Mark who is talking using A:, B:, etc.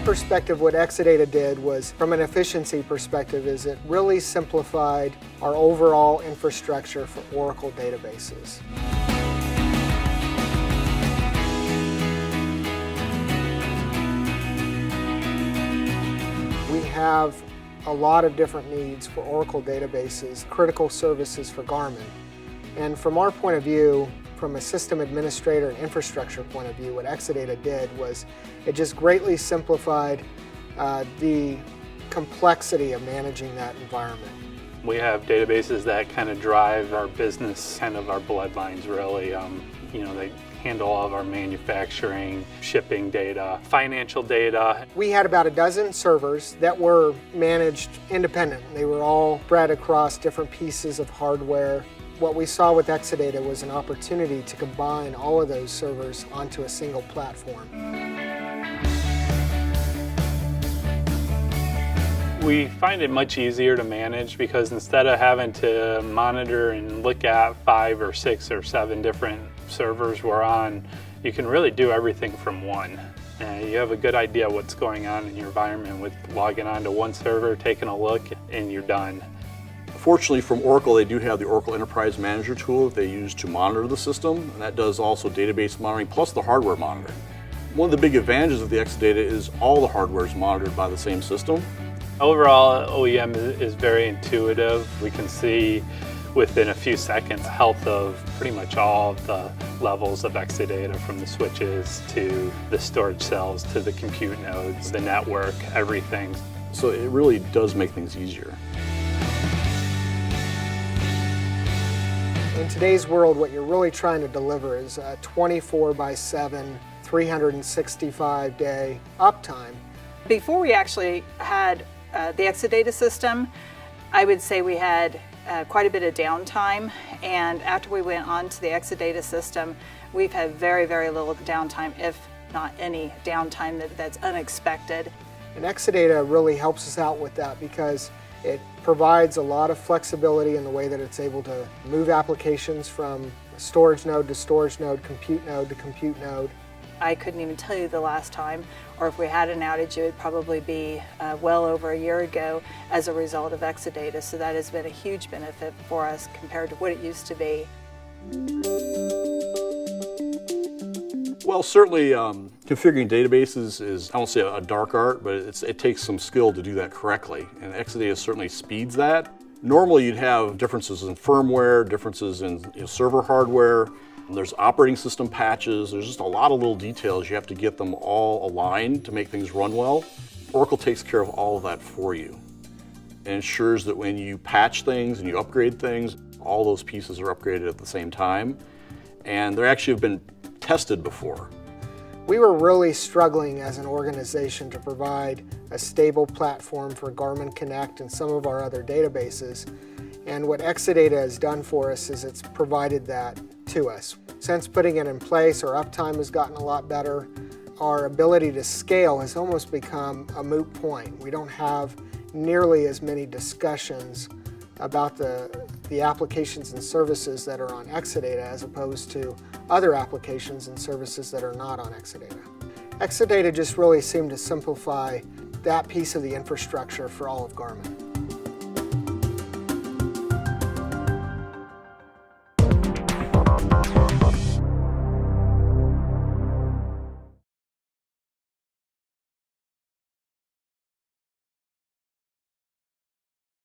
A: perspective, what Exadata did was, from an efficiency perspective, is it really simplified our overall infrastructure for Oracle databases. We have a lot of different needs for Oracle databases, critical services for Garmin. And from our point of view, from a system administrator and infrastructure point of view, what Exadata did was it just greatly simplified the complexity of managing that environment.
B: We have databases that kind of drive our business, kind of our bloodlines really. They handle all of our manufacturing, shipping data, financial data.
A: We had about a dozen servers that were managed independent. They were all spread across different pieces of hardware. What we saw with Exadata was an opportunity to combine all of those servers onto a single platform.
B: We find it much easier to manage because instead of having to monitor and look at 5 or 6 or 7 different servers we're on, you can really do everything from one. You have a good idea what's going on in your environment with logging onto one server, taking a look, and you're done.
C: Fortunately, from Oracle, they do have the Oracle Enterprise Manager tool that they use to monitor the system, and that does also database monitoring plus the hardware monitoring. One of the big advantages of the Exadata is all the hardware is monitored by the same system.
B: Overall, OEM is very intuitive. We can see within a few seconds the health of pretty much all of the levels of Exadata, from the switches to the storage cells to the compute nodes, the network, everything.
C: So it really does make things easier.
A: In today's world, what you're really trying to deliver is a 24/7, 365-day uptime.
D: Before we actually had the Exadata system, I would say we had quite a bit of downtime, and after we went on to the Exadata system, we've had very, very little downtime, if not any downtime that's unexpected.
A: And Exadata really helps us out with that because it provides a lot of flexibility in the way that it's able to move applications from storage node to storage node, compute node to compute node.
D: I couldn't even tell you the last time, or if we had an outage, it would probably be well over a year ago as a result of Exadata. So that has been a huge benefit for us compared to what it used to be.
C: Well, certainly configuring databases is, I won't say a dark art, but it takes some skill to do that correctly. And Exadata certainly speeds that. Normally you'd have differences in firmware, differences in server hardware. There's operating system patches. There's just a lot of little details. You have to get them all aligned to make things run well. Oracle takes care of all of that for you and ensures that when you patch things and you upgrade things, all those pieces are upgraded at the same time. And they actually have been tested before.
A: We were really struggling as an organization to provide a stable platform for Garmin Connect and some of our other databases. And what Exadata has done for us is it's provided that to us. Since putting it in place, our uptime has gotten a lot better. Our ability to scale has almost become a moot point. We don't have nearly as many discussions about the applications and services that are on Exadata as opposed to other applications and services that are not on Exadata. Exadata just really seemed to simplify that piece of the infrastructure for all of Garmin.